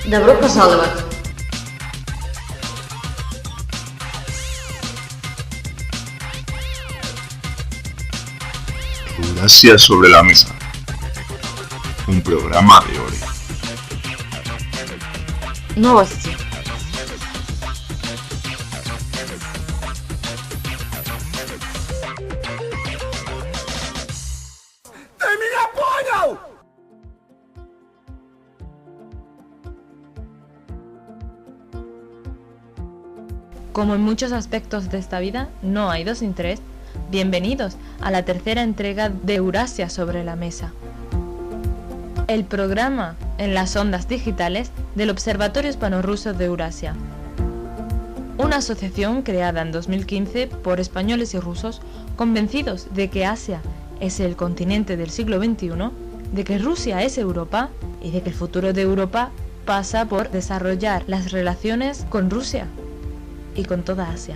Добро пожаловать! Eurasia sobre la mesa. Un programa de Ore. Новости. ¡Ты меня понял! Como en muchos aspectos de esta vida, no hay dos sin tres. Bienvenidos a la tercera entrega de Eurasia sobre la mesa. El programa en las ondas digitales del Observatorio Hispano-Ruso de Eurasia. Una asociación creada en 2015 por españoles y rusos convencidos de que Asia es el continente del siglo XXI, de que Rusia es Europa y de que el futuro de Europa pasa por desarrollar las relaciones con Rusia y con toda Asia.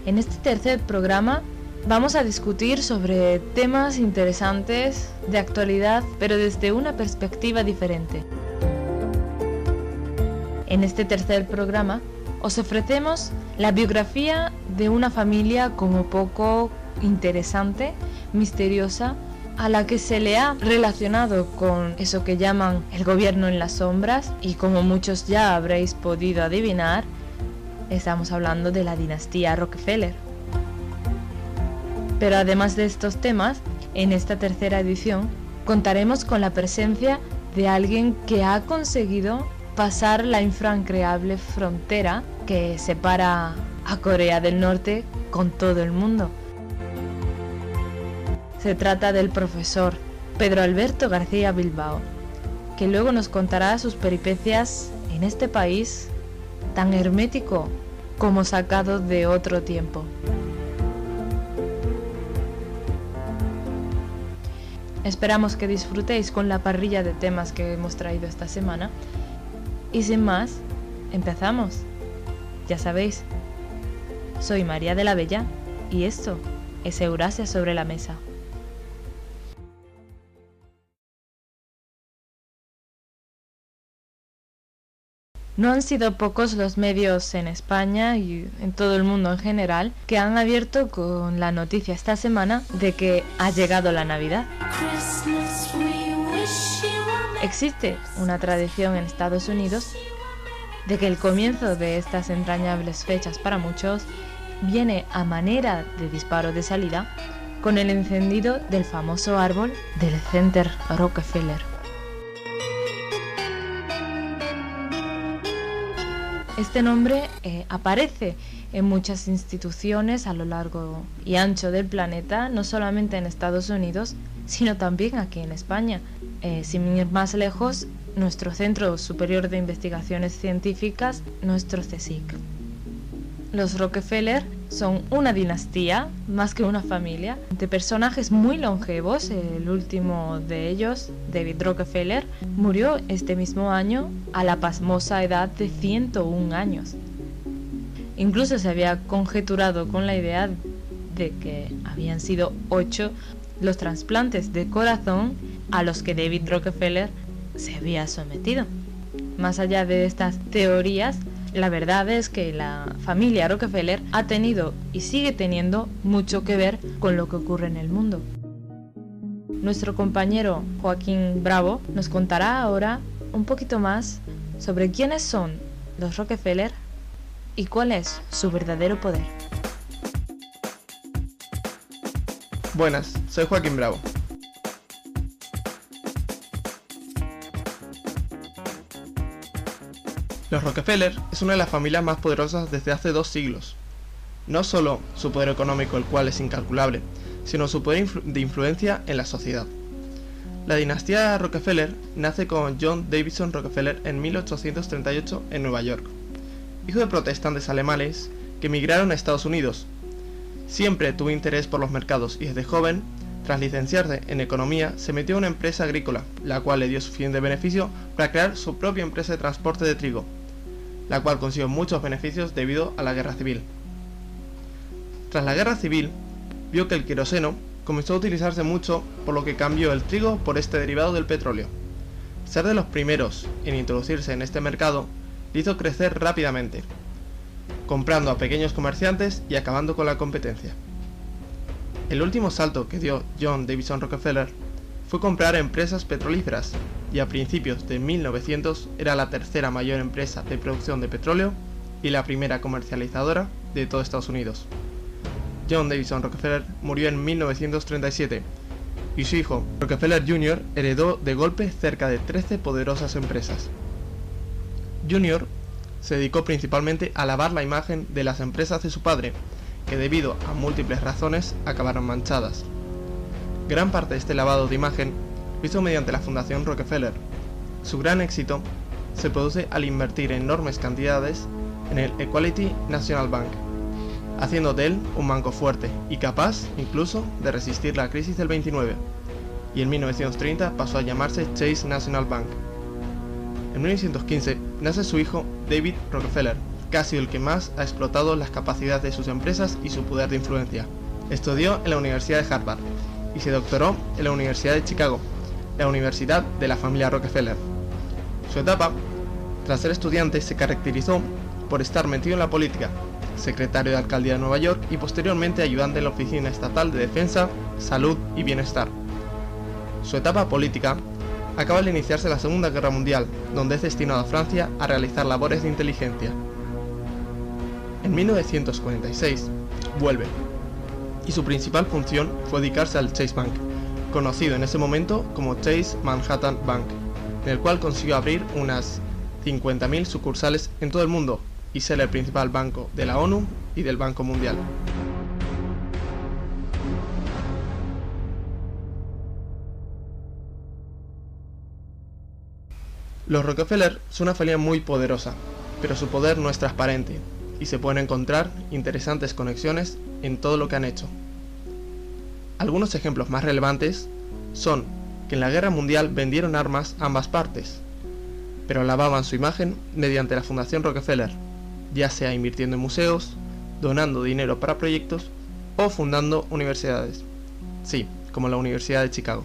En este tercer programa vamos a discutir sobre temas interesantes de actualidad, pero desde una perspectiva diferente. En este tercer programa os ofrecemos la biografía de una familia como poco interesante, misteriosa, a la que se le ha relacionado con eso que llaman el gobierno en las sombras, y como muchos ya habréis podido adivinar, estamos hablando de la dinastía Rockefeller. Pero además de estos temas, en esta tercera edición contaremos con la presencia de alguien que ha conseguido pasar la infranqueable frontera que separa a Corea del Norte con todo el mundo. Se trata del profesor Pedro Alberto García Bilbao, que luego nos contará sus peripecias en este país tan hermético como sacado de otro tiempo. Esperamos que disfrutéis con la parrilla de temas que hemos traído esta semana. Y sin más, empezamos. Ya sabéis, soy María de la Bella y esto es Eurasia sobre la mesa. No han sido pocos los medios en España y en todo el mundo en general que han abierto con la noticia esta semana de que ha llegado la Navidad. Existe una tradición en Estados Unidos de que el comienzo de estas entrañables fechas para muchos viene a manera de disparo de salida con el encendido del famoso árbol del Center Rockefeller. Este nombre aparece en muchas instituciones a lo largo y ancho del planeta, no solamente en Estados Unidos, sino también aquí en España. Sin ir más lejos, nuestro Centro Superior de Investigaciones Científicas, nuestro CSIC. Los Rockefeller son una dinastía, más que una familia, de personajes muy longevos. El último de ellos, David Rockefeller, murió este mismo año a la pasmosa edad de 101 años. Incluso se había conjeturado con la idea de que habían sido 8 los trasplantes de corazón a los que David Rockefeller se había sometido. Más allá de estas teorías, la verdad es que la familia Rockefeller ha tenido y sigue teniendo mucho que ver con lo que ocurre en el mundo. Nuestro compañero Joaquín Bravo nos contará ahora un poquito más sobre quiénes son los Rockefeller y cuál es su verdadero poder. Buenas, soy Joaquín Bravo. Los Rockefeller es una de las familias más poderosas desde hace 2 siglos. No solo su poder económico, el cual es incalculable, sino su poder de influencia en la sociedad. La dinastía Rockefeller nace con John Davidson Rockefeller en 1838 en Nueva York, hijo de protestantes alemanes que emigraron a Estados Unidos. Siempre tuvo interés por los mercados y desde joven, tras licenciarse en economía, se metió en una empresa agrícola, la cual le dio suficiente beneficio para crear su propia empresa de transporte de trigo, la cual consiguió muchos beneficios debido a la guerra civil. Tras la guerra civil, vio que el queroseno comenzó a utilizarse mucho, por lo que cambió el trigo por este derivado del petróleo. Ser de los primeros en introducirse en este mercado le hizo crecer rápidamente, comprando a pequeños comerciantes y acabando con la competencia. El último salto que dio John Davison Rockefeller fue comprar empresas petrolíferas, y a principios de 1900 era la tercera mayor empresa de producción de petróleo y la primera comercializadora de todo Estados Unidos. John Davison Rockefeller murió en 1937 y su hijo, Rockefeller Jr., heredó de golpe cerca de 13 poderosas empresas. Jr. se dedicó principalmente a lavar la imagen de las empresas de su padre, que debido a múltiples razones acabaron manchadas. Gran parte de este lavado de imagen lo hizo mediante la Fundación Rockefeller. Su gran éxito se produce al invertir enormes cantidades en el Equality National Bank, haciendo de él un banco fuerte y capaz incluso de resistir la crisis del 29, y en 1930 pasó a llamarse Chase National Bank. En 1915 nace su hijo David Rockefeller, que ha sido el que más ha explotado las capacidades de sus empresas y su poder de influencia. Estudió en la Universidad de Harvard y se doctoró en la Universidad de Chicago, la universidad de la familia Rockefeller. Su etapa, tras ser estudiante, se caracterizó por estar metido en la política, secretario de alcaldía de Nueva York y posteriormente ayudante en la Oficina Estatal de Defensa, Salud y Bienestar. Su etapa política acaba al iniciarse la Segunda Guerra Mundial, donde es destinado a Francia a realizar labores de inteligencia. En 1946 vuelve, y su principal función fue dedicarse al Chase Bank, conocido en ese momento como Chase Manhattan Bank, en el cual consiguió abrir unas 50.000 sucursales en todo el mundo y ser el principal banco de la ONU y del Banco Mundial. Los Rockefeller son una familia muy poderosa, pero su poder no es transparente y se pueden encontrar interesantes conexiones en todo lo que han hecho. Algunos ejemplos más relevantes son que en la Guerra Mundial vendieron armas a ambas partes, pero lavaban su imagen mediante la Fundación Rockefeller, ya sea invirtiendo en museos, donando dinero para proyectos o fundando universidades. Sí, como la Universidad de Chicago,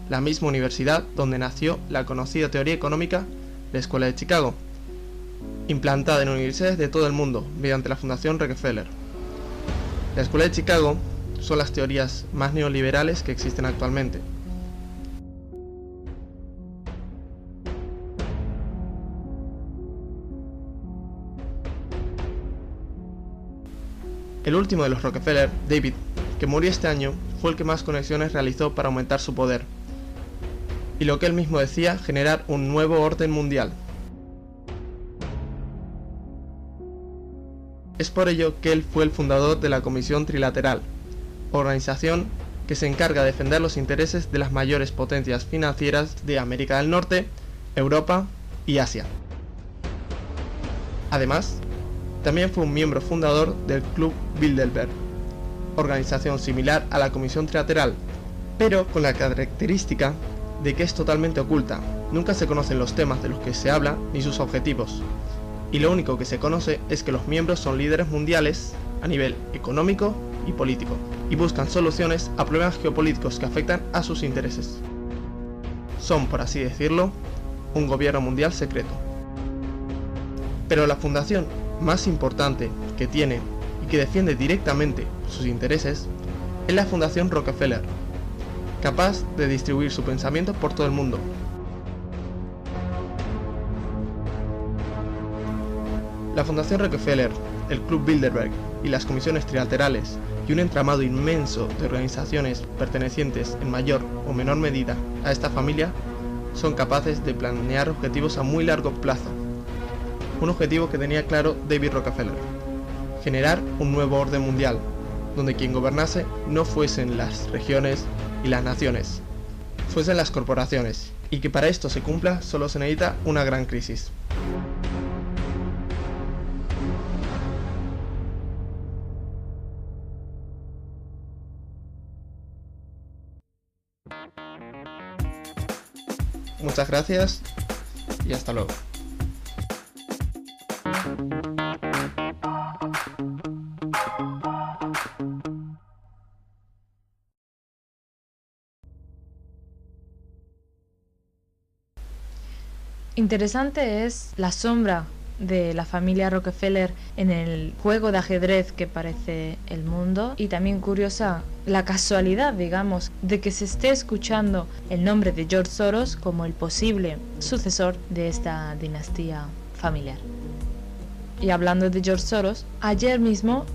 la misma universidad donde nació la conocida teoría económica, la Escuela de Chicago, implantada en universidades de todo el mundo mediante la Fundación Rockefeller. La Escuela de Chicago son las teorías más neoliberales que existen actualmente. El último de los Rockefeller, David, que murió este año, fue el que más conexiones realizó para aumentar su poder, y lo que él mismo decía, generar un nuevo orden mundial. Es por ello que él fue el fundador de la Comisión Trilateral, organización que se encarga de defender los intereses de las mayores potencias financieras de América del Norte, Europa y Asia. Además, también fue un miembro fundador del Club Bilderberg, organización similar a la Comisión Trilateral, pero con la característica de que es totalmente oculta. Nunca se conocen los temas de los que se habla ni sus objetivos, y lo único que se conoce es que los miembros son líderes mundiales a nivel económico y político, y buscan soluciones a problemas geopolíticos que afectan a sus intereses. Son, por así decirlo, un gobierno mundial secreto. Pero la fundación más importante que tiene y que defiende directamente sus intereses es la Fundación Rockefeller, capaz de distribuir su pensamiento por todo el mundo. La Fundación Rockefeller, el Club Bilderberg y las comisiones trilaterales y un entramado inmenso de organizaciones pertenecientes en mayor o menor medida a esta familia son capaces de planear objetivos a muy largo plazo. Un objetivo que tenía claro David Rockefeller: generar un nuevo orden mundial, donde quien gobernase no fuesen las regiones y las naciones, fuesen las corporaciones, y que para esto se cumpla solo se necesita una gran crisis. Muchas gracias y hasta luego. Interesante es la sombra de la familia Rockefeller en el juego de ajedrez que parece el mundo, y también curiosa la casualidad, digamos, de que se esté escuchando el nombre de George Soros como el posible sucesor de esta dinastía familiar. Y hablando de George Soros, ayer mismo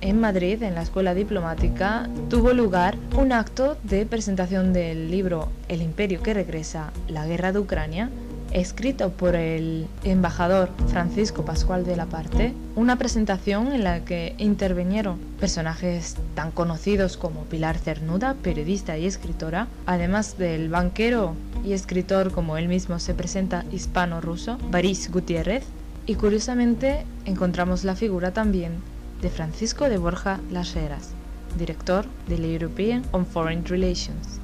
en Madrid, en la Escuela Diplomática, tuvo lugar un acto de presentación del libro El Imperio que regresa, la guerra de Ucrania, escrito por el embajador Francisco Pascual de la Parte, una presentación en la que intervinieron personajes tan conocidos como Pilar Cernuda, periodista y escritora, además del banquero y escritor, como él mismo se presenta, hispano-ruso, Boris Gutiérrez, y curiosamente encontramos la figura también de Francisco de Borja Las Heras, director del European on Foreign Relations.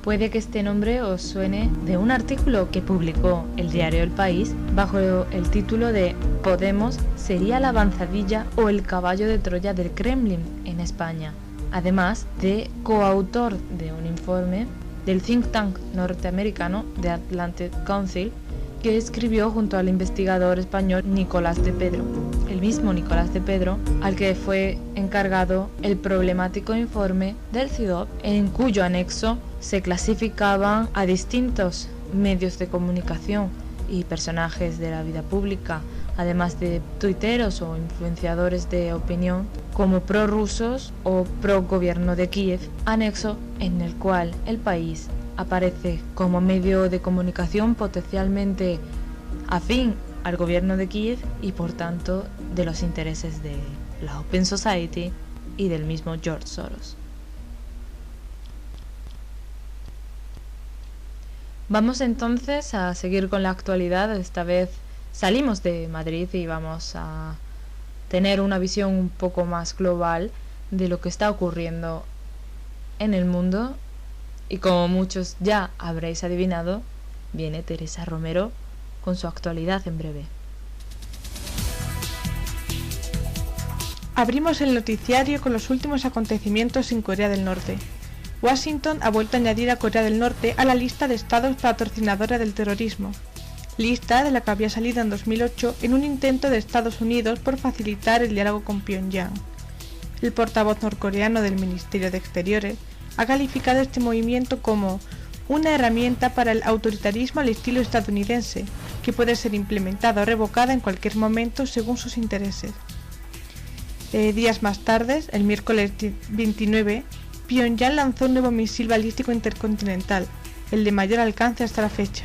Puede que este nombre os suene de un artículo que publicó el diario El País bajo el título de Podemos sería la avanzadilla o el caballo de Troya del Kremlin en España, además de coautor de un informe del think tank norteamericano The Atlantic Council, que escribió junto al investigador español Nicolás de Pedro, el mismo Nicolás de Pedro al que fue encargado el problemático informe del CIDOB, en cuyo anexo se clasificaban a distintos medios de comunicación y personajes de la vida pública, además de tuiteros o influenciadores de opinión, como prorrusos o pro gobierno de Kiev, anexo en el cual El País aparece como medio de comunicación potencialmente afín al gobierno de Kiev y por tanto de los intereses de la Open Society y del mismo George Soros. Vamos entonces a seguir con la actualidad. Esta vez salimos de Madrid y vamos a tener una visión un poco más global de lo que está ocurriendo en el mundo. Y como muchos ya habréis adivinado, viene Teresa Romero con su actualidad en breve. Abrimos el noticiario con los últimos acontecimientos en Corea del Norte. Washington ha vuelto a añadir a Corea del Norte a la lista de estados patrocinadores del terrorismo, lista de la que había salido en 2008 en un intento de Estados Unidos por facilitar el diálogo con Pyongyang. El portavoz norcoreano del Ministerio de Exteriores ha calificado este movimiento como una herramienta para el autoritarismo al estilo estadounidense, que puede ser implementada o revocada en cualquier momento según sus intereses. Días más tarde, el miércoles 29, Pyongyang lanzó un nuevo misil balístico intercontinental, el de mayor alcance hasta la fecha.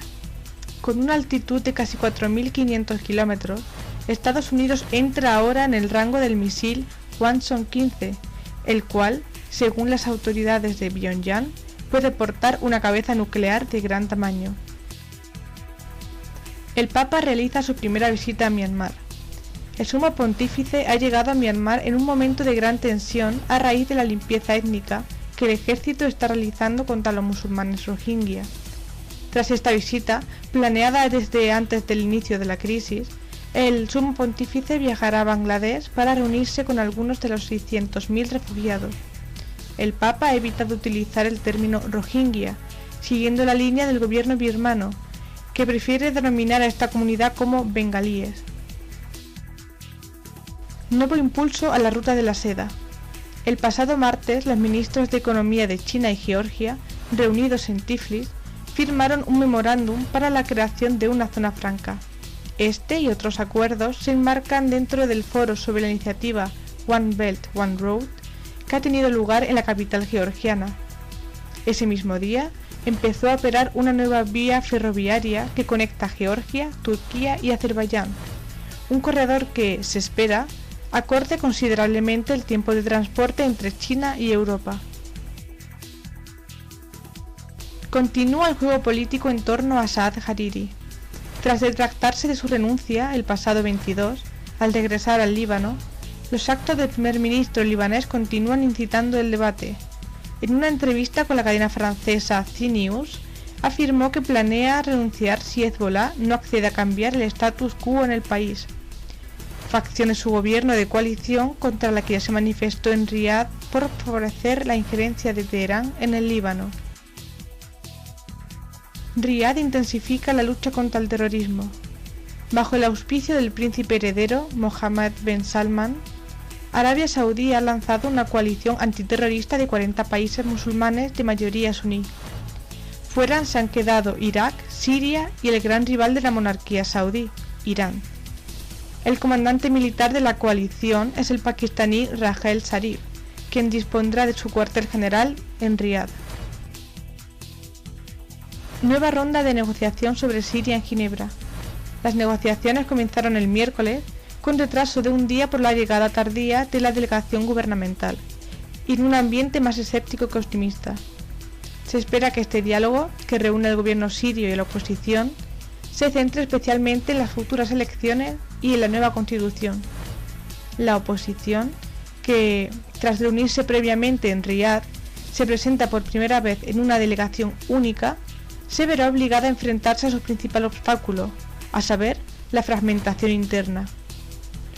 Con una altitud de casi 4.500 kilómetros, Estados Unidos entra ahora en el rango del misil Hwasong-15, el cual, según las autoridades de Pyongyang, puede portar una cabeza nuclear de gran tamaño. El Papa realiza su primera visita a Myanmar. El sumo pontífice ha llegado a Myanmar en un momento de gran tensión a raíz de la limpieza étnica que el ejército está realizando contra los musulmanes rohingya. Tras esta visita, planeada desde antes del inicio de la crisis, el sumo pontífice viajará a Bangladesh para reunirse con algunos de los 600.000 refugiados. El Papa ha evitado utilizar el término rohingya, siguiendo la línea del gobierno birmano, que prefiere denominar a esta comunidad como bengalíes. Nuevo impulso a la ruta de la seda. El pasado martes, los ministros de Economía de China y Georgia, reunidos en Tiflis, firmaron un memorándum para la creación de una zona franca. Este y otros acuerdos se enmarcan dentro del foro sobre la iniciativa One Belt, One Road, que ha tenido lugar en la capital georgiana. Ese mismo día, empezó a operar una nueva vía ferroviaria que conecta Georgia, Turquía y Azerbaiyán, un corredor que, se espera, acorte considerablemente el tiempo de transporte entre China y Europa. Continúa el juego político en torno a Saad Hariri. Tras retractarse de su renuncia el pasado 22, al regresar al Líbano, los actos del primer ministro libanés continúan incitando el debate. En una entrevista con la cadena francesa CNews, afirmó que planea renunciar si Hezbollah no accede a cambiar el status quo en el país, facción de su gobierno de coalición contra la que ya se manifestó en Riad por favorecer la injerencia de Teherán en el Líbano. Riad intensifica la lucha contra el terrorismo. Bajo el auspicio del príncipe heredero, Mohammed bin Salman, Arabia Saudí ha lanzado una coalición antiterrorista de 40 países musulmanes de mayoría suní. Fuera se han quedado Irak, Siria y el gran rival de la monarquía saudí, Irán. El comandante militar de la coalición es el pakistaní Rahel Sharif, quien dispondrá de su cuartel general en Riad. Nueva ronda de negociación sobre Siria en Ginebra. Las negociaciones comenzaron el miércoles, con retraso de un día por la llegada tardía de la delegación gubernamental, y en un ambiente más escéptico que optimista. Se espera que este diálogo, que reúne al gobierno sirio y a la oposición, se centre especialmente en las futuras elecciones y en la nueva constitución. La oposición, que tras reunirse previamente en Riad, se presenta por primera vez en una delegación única, se verá obligada a enfrentarse a su principal obstáculo, a saber, la fragmentación interna.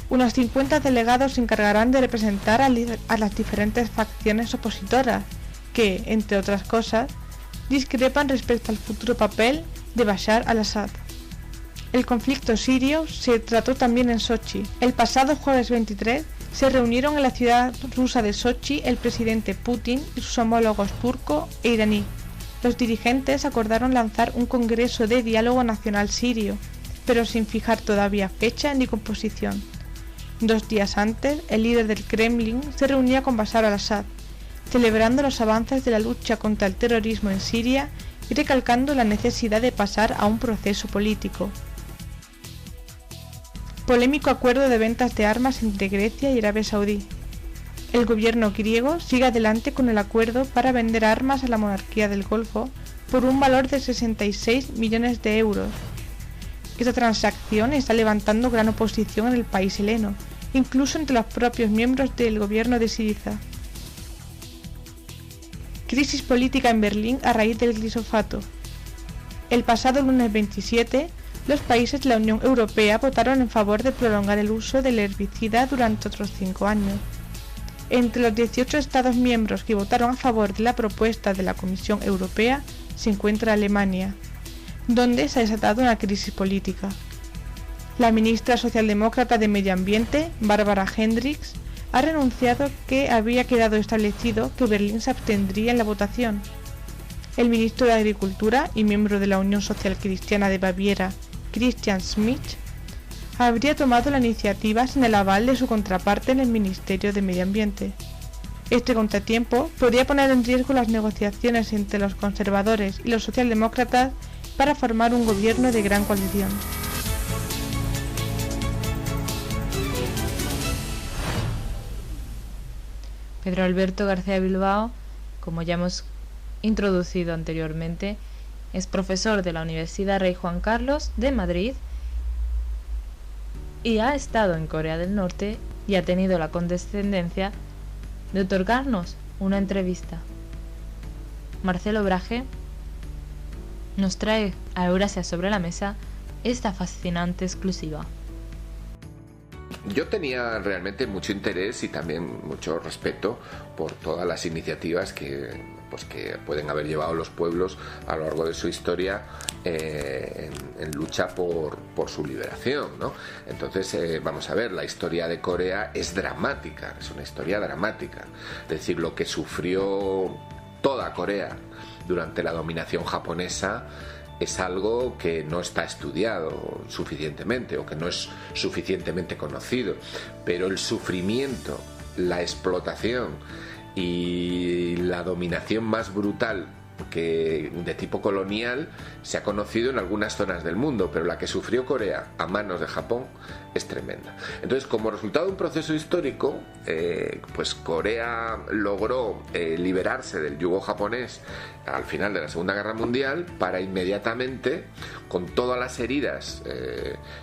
Unos 50 delegados se encargarán de representar a las diferentes facciones opositoras que, entre otras cosas, discrepan respecto al futuro papel de Bashar al-Assad. El conflicto sirio se trató también en Sochi. El pasado jueves 23 se reunieron en la ciudad rusa de Sochi el presidente Putin y sus homólogos turco e iraní. Los dirigentes acordaron lanzar un congreso de diálogo nacional sirio, pero sin fijar todavía fecha ni composición. 2 días antes, el líder del Kremlin se reunía con Bashar al-Assad, celebrando los avances de la lucha contra el terrorismo en Siria y recalcando la necesidad de pasar a un proceso político. Polémico acuerdo de ventas de armas entre Grecia y Arabia Saudí. El gobierno griego sigue adelante con el acuerdo para vender armas a la monarquía del Golfo por un valor de 66 millones de euros. Esta transacción está levantando gran oposición en el país heleno, incluso entre los propios miembros del gobierno de Siriza. Crisis política en Berlín a raíz del glifosato. El pasado lunes 27, los países de la Unión Europea votaron en favor de prolongar el uso del herbicida durante otros 5 años. Entre los 18 Estados miembros que votaron a favor de la propuesta de la Comisión Europea se encuentra Alemania, donde se ha desatado una crisis política. La ministra socialdemócrata de Medio Ambiente, Barbara Hendricks, ha renunciado que había quedado establecido que Berlín se abstendría en la votación. El ministro de Agricultura y miembro de la Unión Social Cristiana de Baviera, Christian Schmidt, habría tomado la iniciativa sin el aval de su contraparte en el Ministerio de Medio Ambiente. Este contratiempo podría poner en riesgo las negociaciones entre los conservadores y los socialdemócratas para formar un gobierno de gran coalición. Pedro Alberto García Bilbao, como ya hemos introducido anteriormente, es profesor de la Universidad Rey Juan Carlos de Madrid y ha estado en Corea del Norte y ha tenido la condescendencia de otorgarnos una entrevista. Marcelo Braje nos trae a Eurasia sobre la mesa esta fascinante exclusiva. Yo tenía realmente mucho interés y también mucho respeto por todas las iniciativas que pueden haber llevado los pueblos a lo largo de su historia en lucha por su liberación, ¿no? Entonces, vamos a ver, la historia de Corea es dramática, es una historia dramática. Es decir, lo que sufrió toda Corea durante la dominación japonesa es algo que no está estudiado suficientemente o que no es suficientemente conocido, pero el sufrimiento, la explotación y la dominación más brutal que de tipo colonial se ha conocido en algunas zonas del mundo, pero la que sufrió Corea a manos de Japón es tremenda. Entonces, como resultado de un proceso histórico, pues Corea logró liberarse del yugo japonés al final de la Segunda Guerra Mundial para inmediatamente, con todas las heridas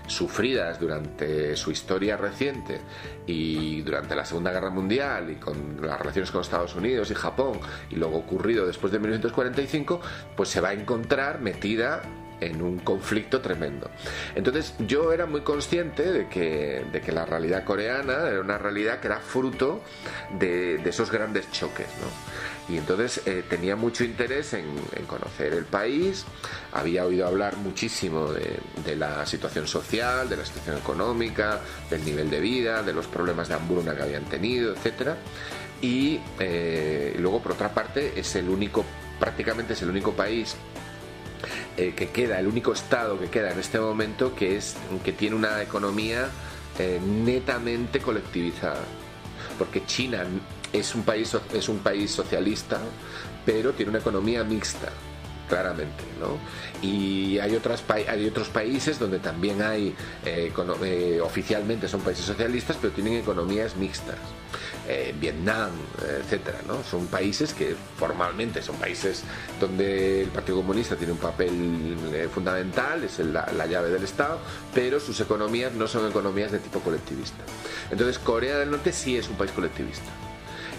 sufridas durante su historia reciente y durante la Segunda Guerra Mundial y con las relaciones con Estados Unidos y Japón y luego ocurrido después de 1945, pues se va a encontrar metida en un conflicto tremendo. Entonces yo era muy consciente de que la realidad coreana era una realidad que era fruto de esos grandes choques, ¿no? Y entonces tenía mucho interés en conocer el país. Había oído hablar muchísimo de la situación social, de la situación económica, del nivel de vida, de los problemas de hambruna que habían tenido, etcétera. Y luego, por otra parte, prácticamente es el único país que queda, el único estado que queda en este momento que tiene una economía netamente colectivizada, porque China es un país socialista, pero tiene una economía mixta, claramente, ¿no? Y hay otros países donde también hay oficialmente son países socialistas, pero tienen economías mixtas. Vietnam, etcétera, ¿no? Son países que formalmente son países donde el Partido Comunista tiene un papel fundamental, es la llave del Estado, pero sus economías no son economías de tipo colectivista. Entonces Corea del Norte sí es un país colectivista.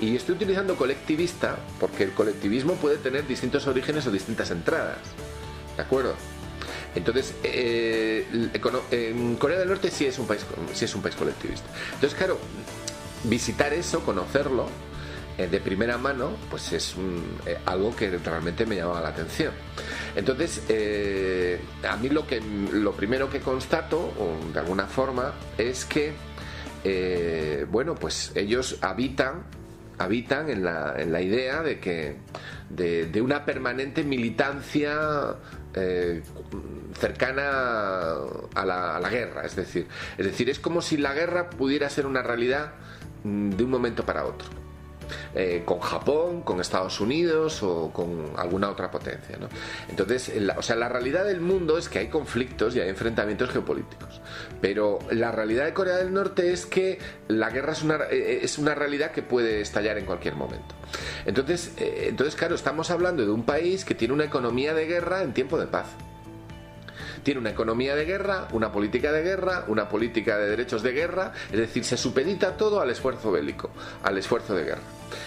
Y estoy utilizando colectivista porque el colectivismo puede tener distintos orígenes o distintas entradas, ¿de acuerdo? Entonces, en Corea del Norte sí es un país colectivista. Entonces, claro, visitar eso, conocerlo de primera mano, pues es algo que realmente me llamaba la atención. Entonces, a mí lo primero que constato, de alguna forma, es que bueno, pues ellos habitan en la idea de una permanente militancia cercana a la guerra. Es decir, es como si la guerra pudiera ser una realidad de un momento para otro, con Japón, con Estados Unidos o con alguna otra potencia, ¿no? Entonces, la realidad del mundo es que hay conflictos y hay enfrentamientos geopolíticos, pero la realidad de Corea del Norte es que la guerra es una realidad que puede estallar en cualquier momento. Entonces, claro, estamos hablando de un país que tiene una economía de guerra en tiempo de paz. Tiene una economía de guerra, una política de guerra, una política de derechos de guerra, es decir, se supedita todo al esfuerzo bélico, al esfuerzo de guerra.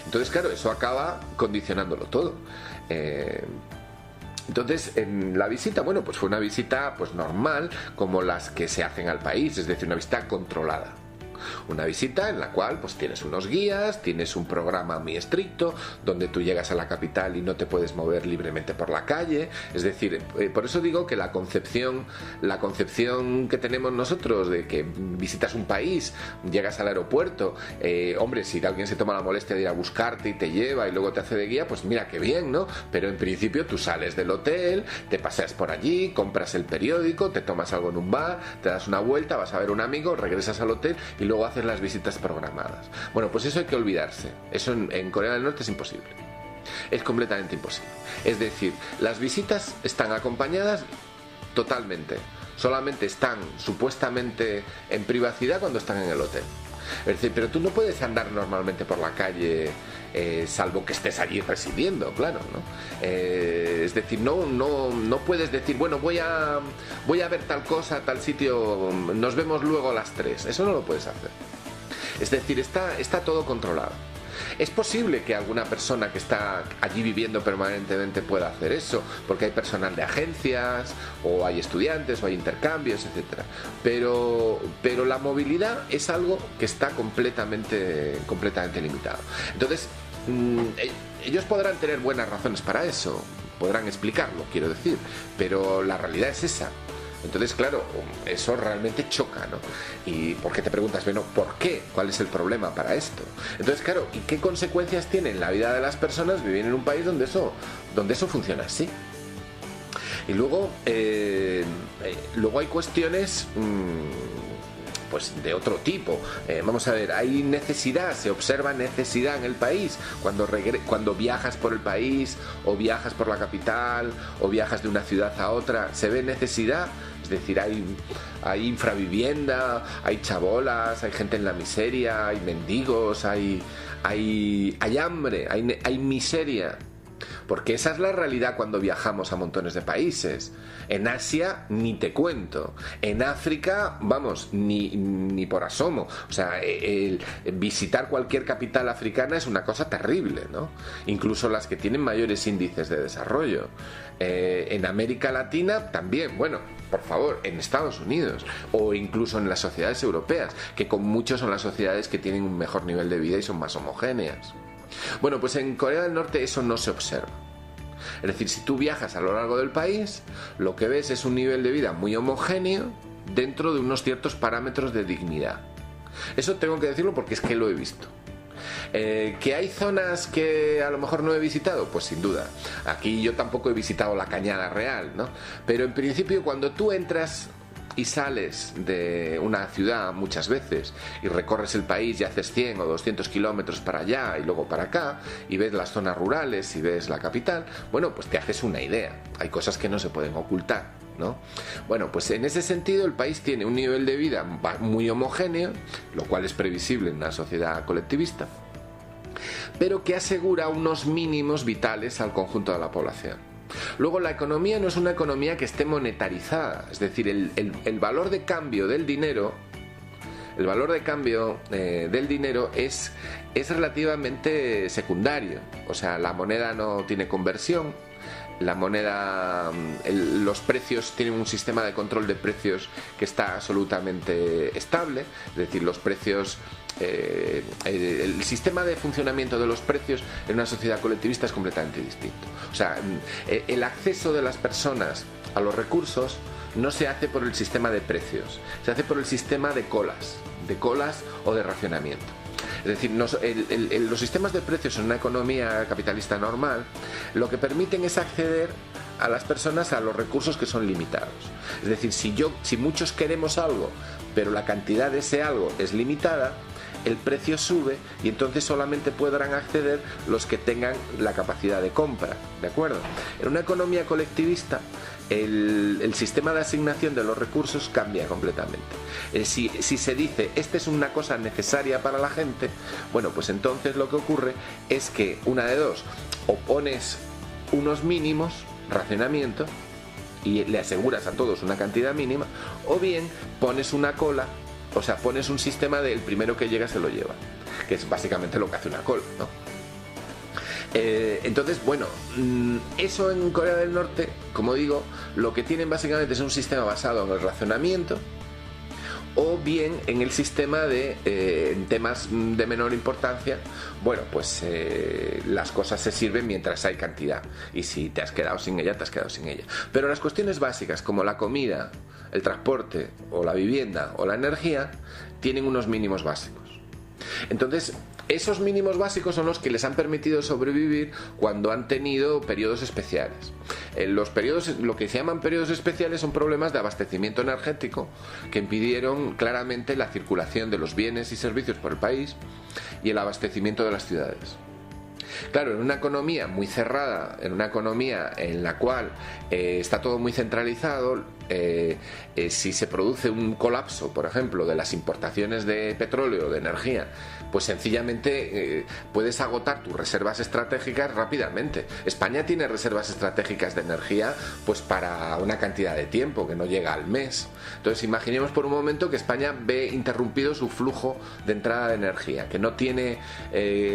Entonces, claro, eso acaba condicionándolo todo. Entonces, en la visita, bueno, pues fue una visita pues normal, como las que se hacen al país, es decir, una visita controlada. Una visita en la cual pues tienes unos guías, tienes un programa muy estricto, donde tú llegas a la capital y no te puedes mover libremente por la calle. Es decir, por eso digo que la concepción que tenemos nosotros de que visitas un país, llegas al aeropuerto, hombre, si alguien se toma la molestia de ir a buscarte y te lleva y luego te hace de guía, pues mira qué bien, ¿no? Pero en principio tú sales del hotel, te paseas por allí, compras el periódico, te tomas algo en un bar, te das una vuelta, vas a ver a un amigo, regresas al hotel y luego hacer las visitas programadas. Bueno, pues eso hay que olvidarse. Eso en Corea del Norte es imposible. Es completamente imposible. Es decir, las visitas están acompañadas totalmente. Solamente están supuestamente en privacidad cuando están en el hotel. Es decir, pero tú no puedes andar normalmente por la calle salvo que estés allí residiendo, claro, ¿no? Es decir, no puedes decir, bueno, voy a ver tal cosa, tal sitio, nos vemos luego a las 3. Eso no lo puedes hacer. Es decir, está todo controlado. Es posible que alguna persona que está allí viviendo permanentemente pueda hacer eso, porque hay personal de agencias, o hay estudiantes, o hay intercambios, etcétera. Pero la movilidad es algo que está completamente limitado. Entonces, ellos podrán tener buenas razones para eso, podrán explicarlo, quiero decir, pero la realidad es esa. Entonces, claro, eso realmente choca, ¿no? Y ¿por qué te preguntas, bueno, ¿por qué? ¿Cuál es el problema para esto? Entonces, claro, ¿y qué consecuencias tiene en la vida de las personas vivir en un país donde eso funciona así? Y luego hay cuestiones pues de otro tipo. Vamos a ver, hay necesidad, se observa necesidad en el país cuando viajas por el país, o viajas por la capital, o viajas de una ciudad a otra, se ve necesidad. Es decir, hay infravivienda, hay chabolas, hay gente en la miseria, hay mendigos, hay hambre, hay miseria. porque esa es la realidad cuando viajamos a montones de países. En Asia ni te cuento, en África, vamos, ni por asomo. O sea, visitar cualquier capital africana es una cosa terrible, ¿no? Incluso las que tienen mayores índices de desarrollo. En América Latina también, bueno, por favor, en Estados Unidos o incluso en las sociedades europeas, que con mucho son las sociedades que tienen un mejor nivel de vida y son más homogéneas. Bueno, pues en Corea del Norte eso no se observa. Es decir, si tú viajas a lo largo del país, lo que ves es un nivel de vida muy homogéneo dentro de unos ciertos parámetros de dignidad. Eso tengo que decirlo porque es que lo he visto. ¿Que hay zonas que a lo mejor no he visitado? Pues sin duda. Aquí yo tampoco he visitado la Cañada Real, ¿no? Pero en principio cuando tú entras y sales de una ciudad muchas veces y recorres el país y haces 100 o 200 kilómetros para allá y luego para acá y ves las zonas rurales y ves la capital, bueno, pues te haces una idea. Hay cosas que no se pueden ocultar, ¿no? Bueno, pues en ese sentido el país tiene un nivel de vida muy homogéneo, lo cual es previsible en una sociedad colectivista, pero que asegura unos mínimos vitales al conjunto de la población. Luego, la economía no es una economía que esté monetarizada, es decir, el valor de cambio del dinero, es relativamente secundario. O sea, la moneda no tiene conversión, la moneda, los precios tienen un sistema de control de precios que está absolutamente estable, es decir, los precios, el sistema de funcionamiento de los precios en una sociedad colectivista es completamente distinto. O sea, el acceso de las personas a los recursos no se hace por el sistema de precios, se hace por el sistema de colas o de racionamiento. Es decir, los sistemas de precios en una economía capitalista normal lo que permiten es acceder a las personas a los recursos que son limitados. Es decir, si muchos queremos algo, pero la cantidad de ese algo es limitada, el precio sube y entonces solamente podrán acceder los que tengan la capacidad de compra, ¿de acuerdo? En una economía colectivista el sistema de asignación de los recursos cambia completamente. Si se dice, esta es una cosa necesaria para la gente, bueno, pues entonces lo que ocurre es que una de dos, o pones unos mínimos, racionamiento, y le aseguras a todos una cantidad mínima, o bien pones una cola, o sea, pones un sistema de el primero que llega se lo lleva, que es básicamente lo que hace una cola, ¿no? Entonces, bueno, eso en Corea del Norte, como digo, lo que tienen básicamente es un sistema basado en el racionamiento o bien en el sistema de en temas de menor importancia, bueno, pues las cosas se sirven mientras hay cantidad y si te has quedado sin ella, te has quedado sin ella. Pero las cuestiones básicas como la comida, el transporte o la vivienda o la energía tienen unos mínimos básicos. Entonces, esos mínimos básicos son los que les han permitido sobrevivir cuando han tenido periodos especiales. Los periodos, lo que se llaman periodos especiales, son problemas de abastecimiento energético que impidieron claramente la circulación de los bienes y servicios por el país y el abastecimiento de las ciudades. Claro, en una economía muy cerrada, en una economía en la cual está todo muy centralizado, si se produce un colapso, por ejemplo, de las importaciones de petróleo o de energía, pues sencillamente puedes agotar tus reservas estratégicas rápidamente. España tiene reservas estratégicas de energía pues para una cantidad de tiempo que no llega al mes. Entonces imaginemos por un momento que España ve interrumpido su flujo de entrada de energía, que no tiene,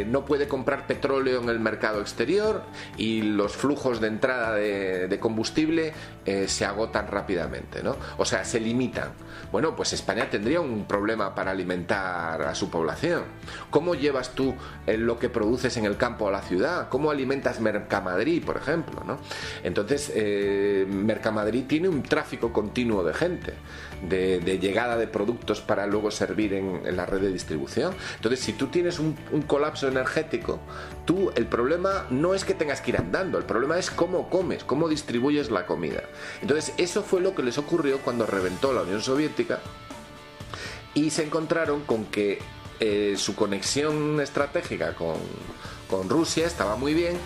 no puede comprar petróleo en el mercado exterior y los flujos de entrada de combustible se agotan rápidamente, ¿no? O sea, se limitan. Bueno, pues España tendría un problema para alimentar a su población. ¿Cómo llevas tú lo que produces en el campo a la ciudad? ¿Cómo alimentas Mercamadrid, por ejemplo, ¿no? Entonces, Mercamadrid tiene un tráfico continuo de gente, de llegada de productos para luego servir en la red de distribución. Entonces, si tú tienes un colapso energético, el problema no es que tengas que ir andando, el problema es cómo comes, cómo distribuyes la comida. Entonces, eso fue lo que les ocurrió cuando reventó la Unión Soviética y se encontraron con que su conexión estratégica con Rusia estaba muy bien,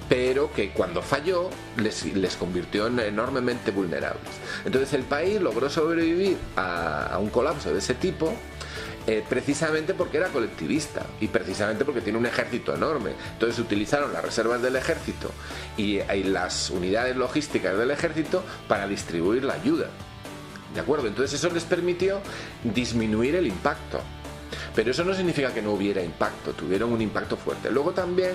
pero que cuando falló les convirtió en enormemente vulnerables. Entonces el país logró sobrevivir a un colapso de ese tipo precisamente porque era colectivista y precisamente porque tiene un ejército enorme. Entonces utilizaron las reservas del ejército y las unidades logísticas del ejército para distribuir la ayuda. ¿De acuerdo? Entonces eso les permitió disminuir el impacto. Pero eso no significa que no hubiera impacto, tuvieron un impacto fuerte. Luego también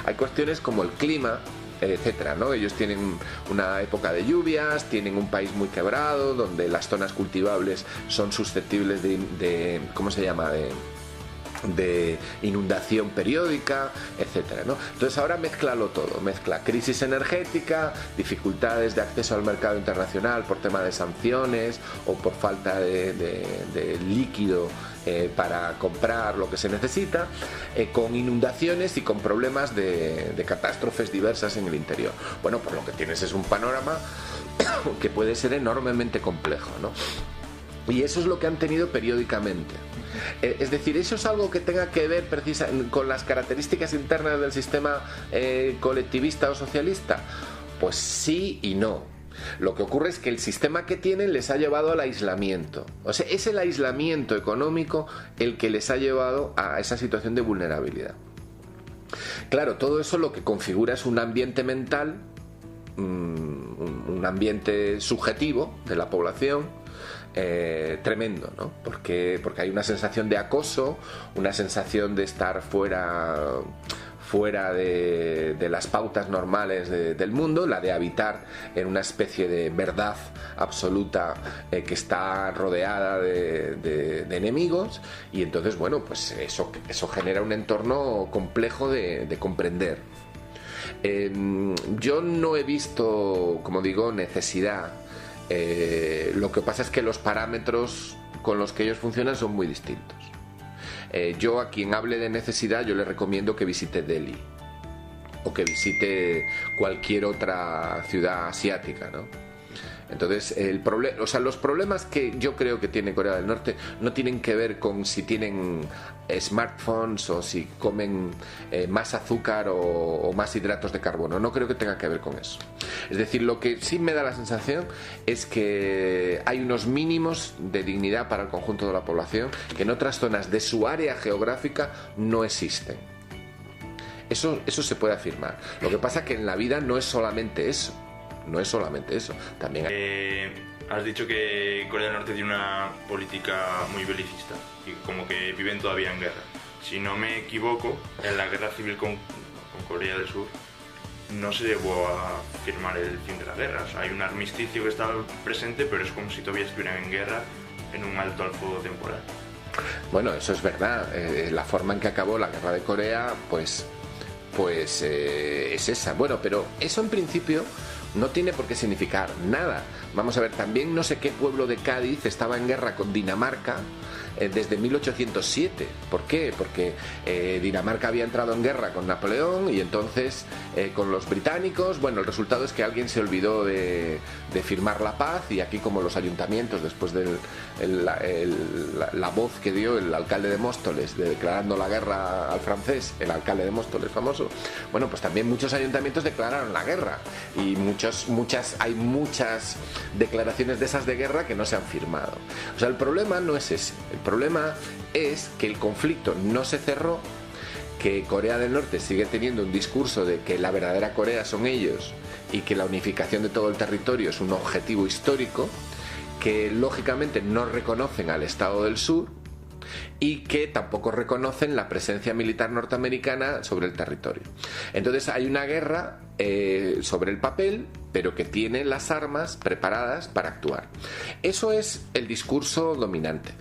hay cuestiones como el clima, etcétera, ¿no? Ellos tienen una época de lluvias, tienen un país muy quebrado, donde las zonas cultivables son susceptibles de ¿cómo se llama?, de inundación periódica, etcétera, ¿no? Entonces ahora mézclalo todo, mezcla crisis energética, dificultades de acceso al mercado internacional por tema de sanciones o por falta de líquido para comprar lo que se necesita, con inundaciones y con problemas de catástrofes diversas en el interior. Bueno, pues lo que tienes es un panorama que puede ser enormemente complejo, ¿no? Y eso es lo que han tenido periódicamente. Es decir, ¿eso es algo que tenga que ver con las características internas del sistema colectivista o socialista? Pues sí y no. Lo que ocurre es que el sistema que tienen les ha llevado al aislamiento. O sea, es el aislamiento económico el que les ha llevado a esa situación de vulnerabilidad. Claro, todo eso lo que configura es un ambiente mental, un ambiente subjetivo de la población, tremendo, ¿no? Porque hay una sensación de acoso, una sensación de estar fuera de las pautas normales del mundo, la de habitar en una especie de verdad absoluta que está rodeada de enemigos, y entonces, bueno, pues eso genera un entorno complejo de comprender. Yo no he visto, como digo, necesidad. Lo que pasa es que los parámetros con los que ellos funcionan son muy distintos. Yo a quien hable de necesidad, yo le recomiendo que visite Delhi o que visite cualquier otra ciudad asiática, ¿no? Entonces, los problemas que yo creo que tiene Corea del Norte no tienen que ver con si tienen smartphones o si comen más azúcar o más hidratos de carbono. No creo que tenga que ver con eso. Es decir, lo que sí me da la sensación es que hay unos mínimos de dignidad para el conjunto de la población que en otras zonas de su área geográfica no existen. Eso se puede afirmar. Lo que pasa es que en la vida no es solamente eso. No es solamente eso, también has dicho que Corea del Norte tiene una política muy belicista y como que viven todavía en guerra. Si no me equivoco, en la guerra civil con Corea del Sur no se llegó a firmar el fin de la guerra. O sea, hay un armisticio que está presente, pero es como si todavía estuvieran en guerra en un alto al fuego temporal. Bueno, eso es verdad. La forma en que acabó la guerra de Corea, pues es esa. Bueno, pero eso en principio no tiene por qué significar nada. Vamos a ver, también no sé qué pueblo de Cádiz estaba en guerra con Dinamarca desde 1807. ¿Por qué? Porque Dinamarca había entrado en guerra con Napoleón y entonces con los británicos. Bueno, el resultado es que alguien se olvidó de firmar la paz, y aquí, como los ayuntamientos, después de la voz que dio el alcalde de Móstoles declarando la guerra al francés, el alcalde de Móstoles famoso, bueno, pues también muchos ayuntamientos declararon la guerra, y hay muchas declaraciones de esas de guerra que no se han firmado. O sea, el problema no es ese. El problema es que el conflicto no se cerró, que Corea del Norte sigue teniendo un discurso de que la verdadera Corea son ellos y que la unificación de todo el territorio es un objetivo histórico, que lógicamente no reconocen al Estado del Sur y que tampoco reconocen la presencia militar norteamericana sobre el territorio. Entonces hay una guerra sobre el papel, pero que tiene las armas preparadas para actuar. Eso es el discurso dominante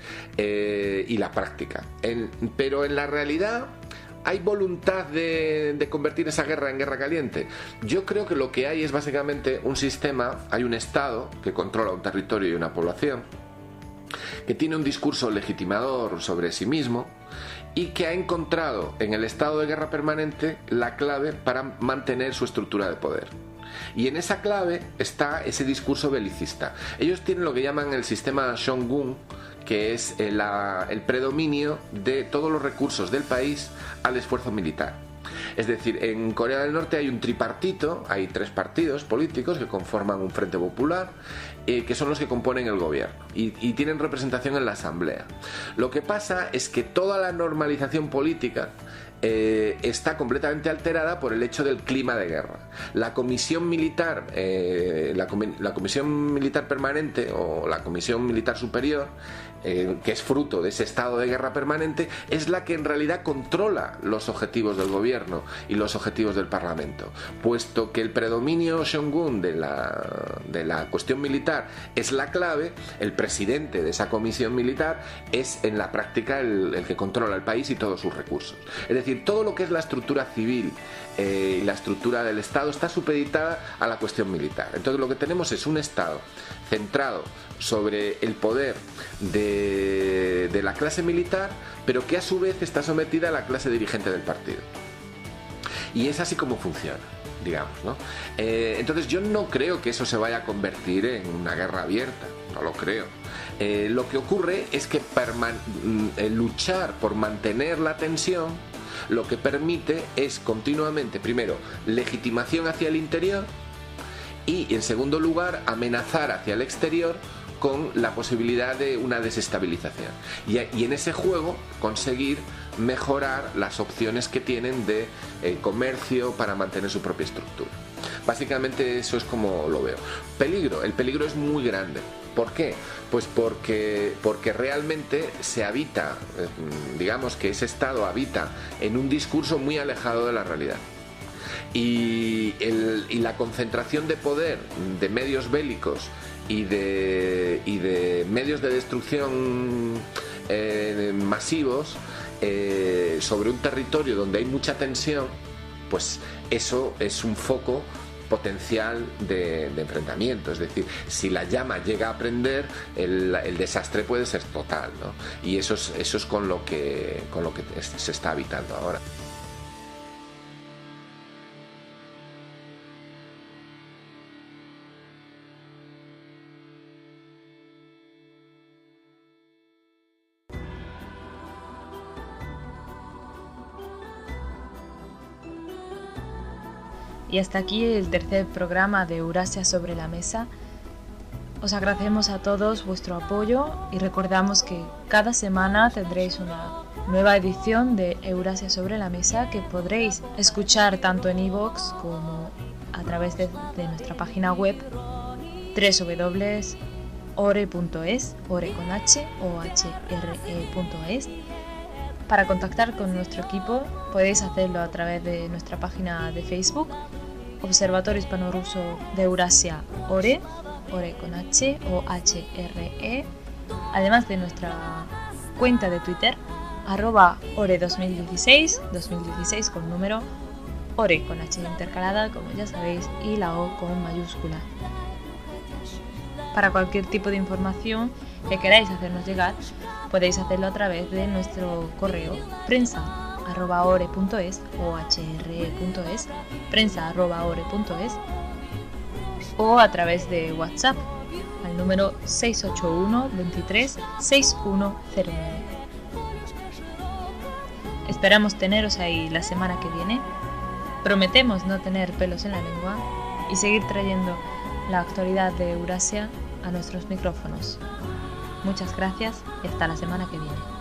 y la práctica. Pero en la realidad, ¿hay voluntad de convertir esa guerra en guerra caliente? Yo creo que lo que hay es básicamente un sistema, hay un Estado que controla un territorio y una población, que tiene un discurso legitimador sobre sí mismo y que ha encontrado en el estado de guerra permanente la clave para mantener su estructura de poder. Y en esa clave está ese discurso belicista. Ellos tienen lo que llaman el sistema Shongun, que es el predominio de todos los recursos del país al esfuerzo militar. Es decir, en Corea del Norte hay un tripartito, hay 3 partidos políticos que conforman un frente popular, que son los que componen el gobierno y tienen representación en la asamblea. Lo que pasa es que toda la normalización política está completamente alterada por el hecho del clima de guerra. La comisión militar, la comisión militar permanente o la comisión militar superior, que es fruto de ese estado de guerra permanente, es la que en realidad controla los objetivos del gobierno y los objetivos del parlamento, puesto que el predominio shogun de la cuestión militar es la clave. El presidente de esa comisión militar es en la práctica el que controla el país y todos sus recursos. Es decir, todo lo que es la estructura civil y la estructura del Estado está supeditada a la cuestión militar. Entonces lo que tenemos es un Estado centrado sobre el poder de la clase militar, pero que a su vez está sometida a la clase dirigente del partido. Y es así como funciona, digamos, ¿no? Entonces yo no creo que eso se vaya a convertir en una guerra abierta, no lo creo. Lo que ocurre es que luchar por mantener la tensión lo que permite es continuamente, primero, legitimación hacia el interior y, en segundo lugar, amenazar hacia el exterior con la posibilidad de una desestabilización. Y en ese juego conseguir mejorar las opciones que tienen de comercio para mantener su propia estructura. Básicamente eso es como lo veo. Peligro, el peligro es muy grande. ¿Por qué? Pues porque realmente se habita, digamos que ese Estado habita en un discurso muy alejado de la realidad. Y la concentración de poder de medios bélicos y de medios de destrucción masivos sobre un territorio donde hay mucha tensión, pues eso es un foco potencial de enfrentamiento. Es decir, si la llama llega a prender, el desastre puede ser total, ¿no? Y eso es con lo que se está habitando ahora. Y hasta aquí el tercer programa de Eurasia sobre la mesa. Os agradecemos a todos vuestro apoyo y recordamos que cada semana tendréis una nueva edición de Eurasia sobre la mesa que podréis escuchar tanto en iVoox como a través de nuestra página web www.ore.es, ore con H o hre.es. Para contactar con nuestro equipo podéis hacerlo a través de nuestra página de Facebook, Observatorio Hispano-Ruso de Eurasia ORE, ORE con H o HRE, además de nuestra cuenta de Twitter, @ORE2016, 2016 con número, ORE con H intercalada, como ya sabéis, y la O con mayúscula. Para cualquier tipo de información que queráis hacernos llegar, podéis hacerlo a través de nuestro correo prensa@ore.es o hre.es, prensa@ore.es, o a través de WhatsApp al número 681 23 6109. Esperamos teneros ahí la semana que viene. Prometemos no tener pelos en la lengua y seguir trayendo la actualidad de Eurasia a nuestros micrófonos. Muchas gracias y hasta la semana que viene.